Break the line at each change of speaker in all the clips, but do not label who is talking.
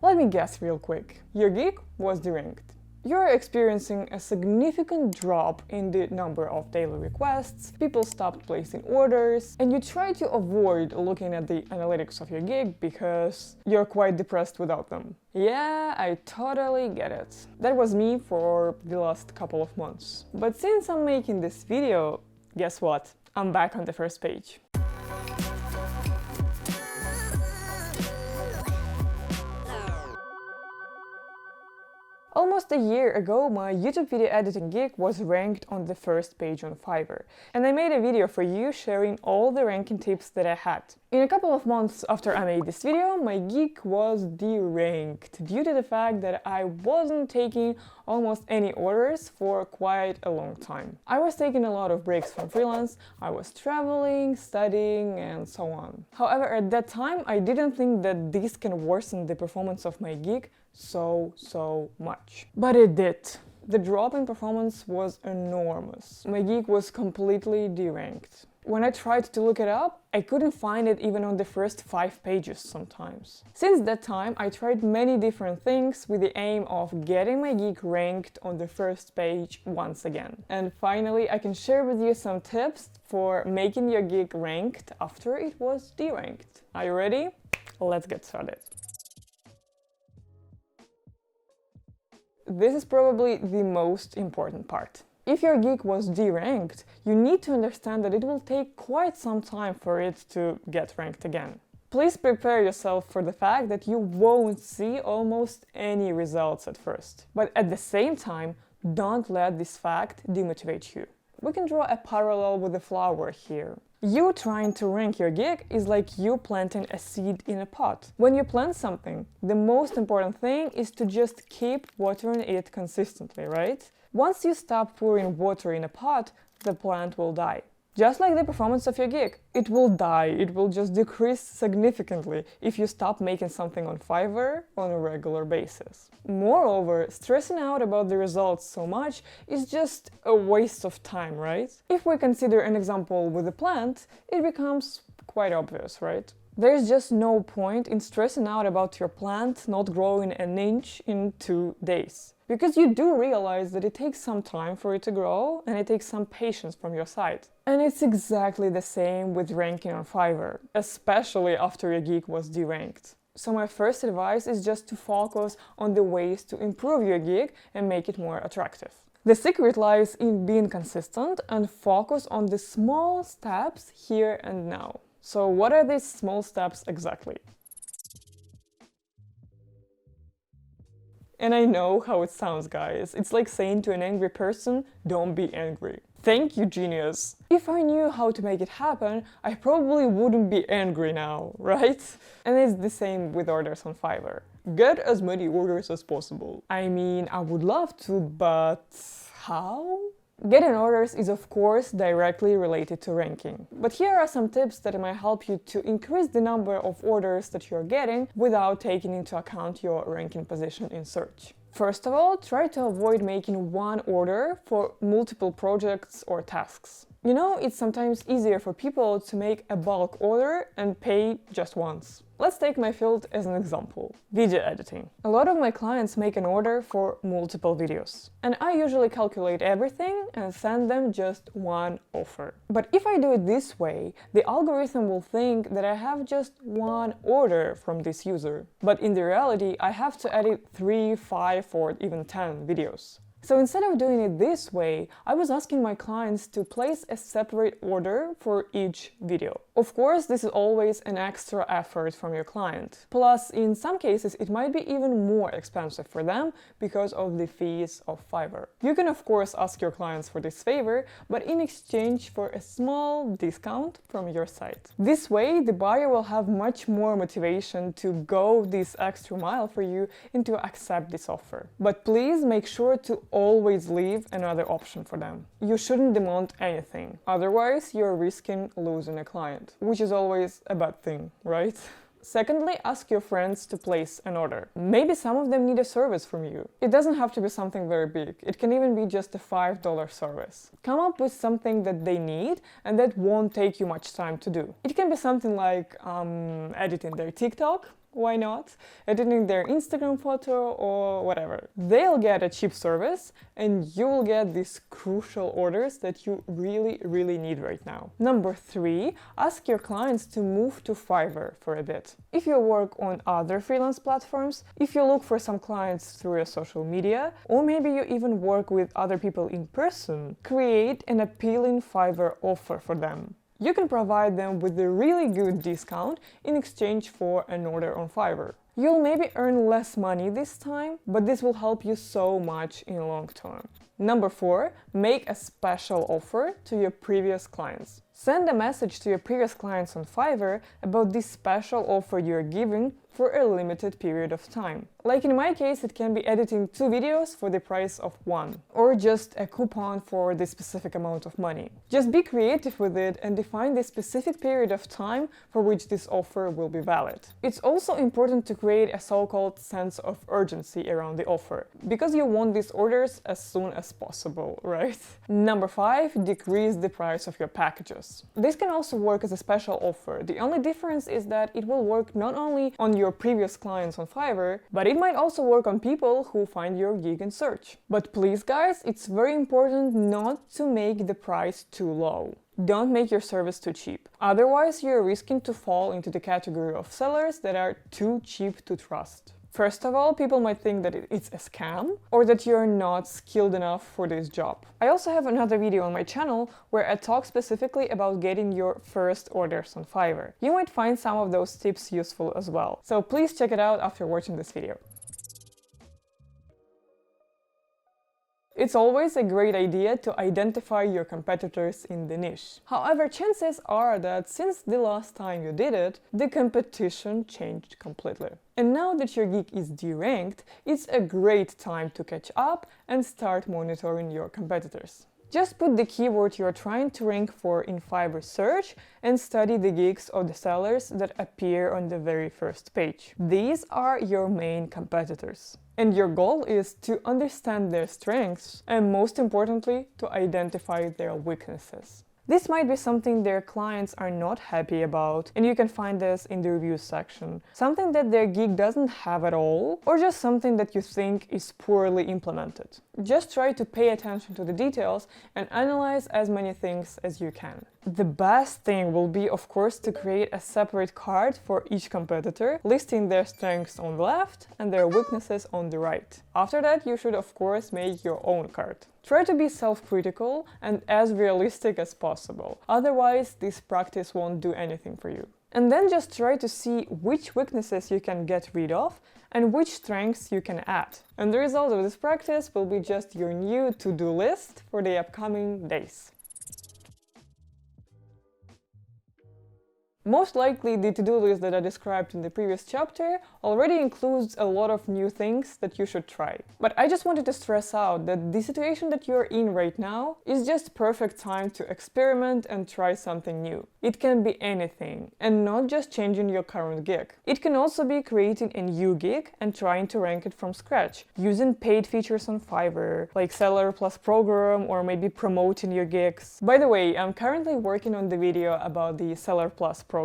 Let me guess real quick. Your gig was deranked. You're experiencing a significant drop in the number of daily requests, people stopped placing orders, and you try to avoid looking at the analytics of your gig because you're quite depressed without them. Yeah, I totally get it. That was me for the last couple of months. But since I'm making this video, guess what? I'm back on the first page. Almost a year ago, my YouTube video editing gig was ranked on the first page on Fiverr, and I made a video for you sharing all the ranking tips that I had. In a couple of months after I made this video, my gig was deranked due to the fact that I wasn't taking almost any orders for quite a long time. I was taking a lot of breaks from freelance, I was traveling, studying, and so on. However, at that time, I didn't think that this can worsen the performance of my gig so much. But it did. The drop in performance was enormous. My gig was completely deranked. When I tried to look it up, I couldn't find it even on the first 5 pages sometimes. Since that time, I tried many different things with the aim of getting my gig ranked on the first page once again. And finally, I can share with you some tips for making your gig ranked after it was deranked. Are you ready? Let's get started. This is probably the most important part. If your gig was deranked, you need to understand that it will take quite some time for it to get ranked again. Please prepare yourself for the fact that you won't see almost any results at first. But at the same time, don't let this fact demotivate you. We can draw a parallel with the flower here. You trying to rank your gig is like you planting a seed in a pot. When you plant something, the most important thing is to just keep watering it consistently, right? Once you stop pouring water in a pot, the plant will die. Just like the performance of your gig, it will die, it will just decrease significantly if you stop making something on Fiverr on a regular basis. Moreover, stressing out about the results so much is just a waste of time, right? If we consider an example with a plant, it becomes quite obvious, right? There's just no point in stressing out about your plant not growing an inch in 2 days. Because you do realize that it takes some time for it to grow and it takes some patience from your side. And it's exactly the same with ranking on Fiverr, especially after your gig was deranked. So my first advice is just to focus on the ways to improve your gig and make it more attractive. The secret lies in being consistent and focus on the small steps here and now. So what are these small steps exactly? And I know how it sounds, guys. It's like saying to an angry person, don't be angry. Thank you, genius. If I knew how to make it happen, I probably wouldn't be angry now, right? And it's the same with orders on Fiverr. Get as many orders as possible. I mean, I would love to, but how? Getting orders is of course directly related to ranking. But here are some tips that might help you to increase the number of orders that you're getting without taking into account your ranking position in search. First of all, try to avoid making one order for multiple projects or tasks. You know, it's sometimes easier for people to make a bulk order and pay just once. Let's take my field as an example. Video editing. A lot of my clients make an order for multiple videos. And I usually calculate everything and send them just one offer. But if I do it this way, the algorithm will think that I have just one order from this user. But in the reality, I have to edit 3, 5, or even 10 videos. So instead of doing it this way, I was asking my clients to place a separate order for each video. Of course, this is always an extra effort from your client. Plus, in some cases, it might be even more expensive for them because of the fees of Fiverr. You can of course ask your clients for this favor, but in exchange for a small discount from your side. This way, the buyer will have much more motivation to go this extra mile for you and to accept this offer. But please make sure to always leave another option for them. You shouldn't demand anything, otherwise you're risking losing a client, which is always a bad thing, right? Secondly, ask your friends to place an order. Maybe some of them need a service from you. It doesn't have to be something very big. It can even be just a $5 service. Come up with something that they need and that won't take you much time to do. It can be something like editing their TikTok, why not? Editing their Instagram photo or whatever. They'll get a cheap service and you will get these crucial orders that you really need right now. Number 3, ask your clients to move to Fiverr for a bit. If you work on other freelance platforms, if you look for some clients through your social media, or maybe you even work with other people in person, create an appealing Fiverr offer for them. You can provide them with a really good discount in exchange for an order on Fiverr. You'll maybe earn less money this time, but this will help you so much in the long term. Number 4, make a special offer to your previous clients. Send a message to your previous clients on Fiverr about this special offer you're giving for a limited period of time. Like in my case, it can be editing 2 videos for the price of 1, or just a coupon for the specific amount of money. Just be creative with it and define the specific period of time for which this offer will be valid. It's also important to create a so-called sense of urgency around the offer, because you want these orders as soon as possible, right? Number 5, decrease the price of your packages. This can also work as a special offer. The only difference is that it will work not only on your previous clients on Fiverr, but it might also work on people who find your gig in search. But please guys, it's very important not to make the price too low. Don't make your service too cheap. Otherwise, you're risking to fall into the category of sellers that are too cheap to trust. First of all, people might think that it's a scam or that you're not skilled enough for this job. I also have another video on my channel where I talk specifically about getting your first orders on Fiverr. You might find some of those tips useful as well. So please check it out after watching this video. It's always a great idea to identify your competitors in the niche. However, chances are that since the last time you did it, the competition changed completely. And now that your gig is deranked, it's a great time to catch up and start monitoring your competitors. Just put the keyword you're trying to rank for in Fiverr search and study the gigs of the sellers that appear on the very first page. These are your main competitors. And your goal is to understand their strengths and, most importantly, to identify their weaknesses. This might be something their clients are not happy about, and you can find this in the reviews section. Something that their gig doesn't have at all, or just something that you think is poorly implemented. Just try to pay attention to the details and analyze as many things as you can. The best thing will be, of course, to create a separate card for each competitor, listing their strengths on the left and their weaknesses on the right. After that, you should, of course, make your own card. Try to be self-critical and as realistic as possible. Otherwise, this practice won't do anything for you. And then just try to see which weaknesses you can get rid of and which strengths you can add. And the result of this practice will be just your new to-do list for the upcoming days. Most likely, the to-do list that I described in the previous chapter already includes a lot of new things that you should try. But I just wanted to stress out that the situation that you're in right now is just perfect time to experiment and try something new. It can be anything, and not just changing your current gig. It can also be creating a new gig and trying to rank it from scratch, using paid features on Fiverr, like Seller Plus program, or maybe promoting your gigs. By the way, I'm currently working on the video about the Seller Plus program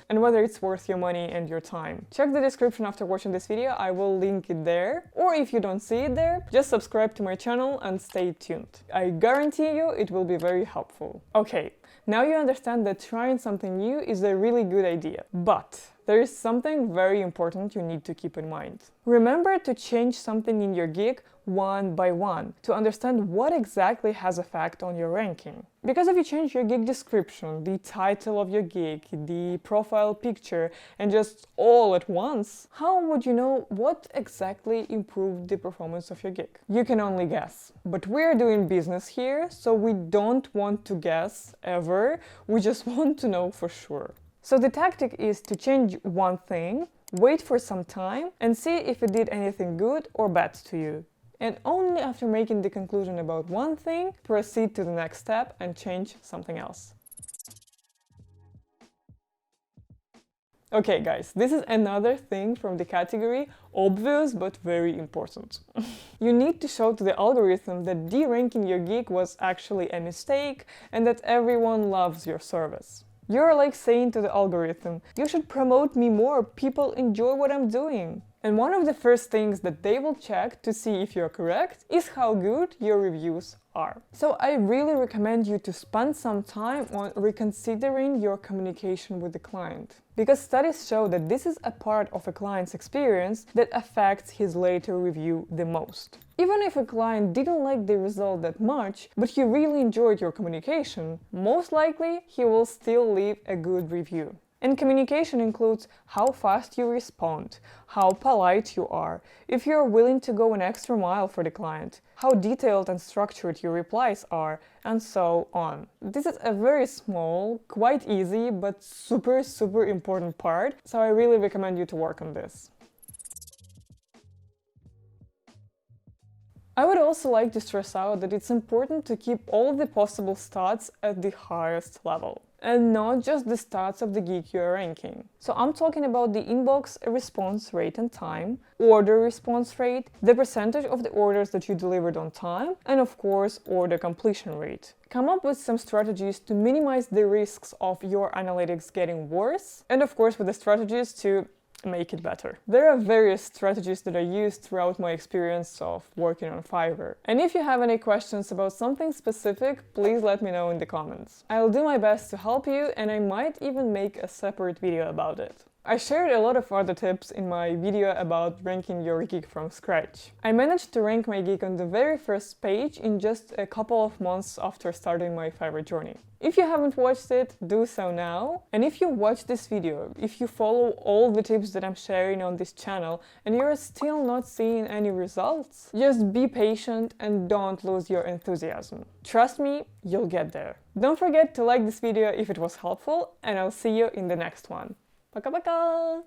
and whether it's worth your money and your time. Check the description after watching this video, I will link it there. Or if you don't see it there, just subscribe to my channel and stay tuned. I guarantee you it will be very helpful. Okay, now you understand that trying something new is a really good idea. But there is something very important you need to keep in mind. Remember to change something in your gig one by one to understand what exactly has effect on your ranking. Because if you change your gig description, the title of your gig, the profile picture, and just all at once, how would you know what exactly improved the performance of your gig? You can only guess. But we're doing business here, so we don't want to guess ever, we just want to know for sure. So the tactic is to change one thing, wait for some time, and see if it did anything good or bad to you. And only after making the conclusion about one thing, proceed to the next step and change something else. Okay guys, this is another thing from the category obvious but very important. You need to show to the algorithm that deranking your gig was actually a mistake and that everyone loves your service. You're like saying to the algorithm, you should promote me more, people enjoy what I'm doing. And one of the first things that they will check to see if you're correct is how good your reviews are. So I really recommend you to spend some time on reconsidering your communication with the client. Because studies show that this is a part of a client's experience that affects his later review the most. Even if a client didn't like the result that much, but he really enjoyed your communication, most likely he will still leave a good review. And communication includes how fast you respond, how polite you are, if you're willing to go an extra mile for the client, how detailed and structured your replies are, and so on. This is a very small, quite easy, but super important part, so I really recommend you to work on this. I would also like to stress out that it's important to keep all the possible stats at the highest level, and not just the stats of the gig you're ranking. So I'm talking about the inbox response rate and time, order response rate, the percentage of the orders that you delivered on time, and of course, order completion rate. Come up with some strategies to minimize the risks of your analytics getting worse, and of course with the strategies to make it better. There are various strategies that I used throughout my experience of working on Fiverr. And if you have any questions about something specific, please let me know in the comments. I'll do my best to help you, and I might even make a separate video about it. I shared a lot of other tips in my video about ranking your gig from scratch. I managed to rank my gig on the very first page in just a couple of months after starting my Fiverr journey. If you haven't watched it, do so now. And if you watch this video, if you follow all the tips that I'm sharing on this channel and you're still not seeing any results, just be patient and don't lose your enthusiasm. Trust me, you'll get there. Don't forget to like this video if it was helpful, and I'll see you in the next one. Пока-пока!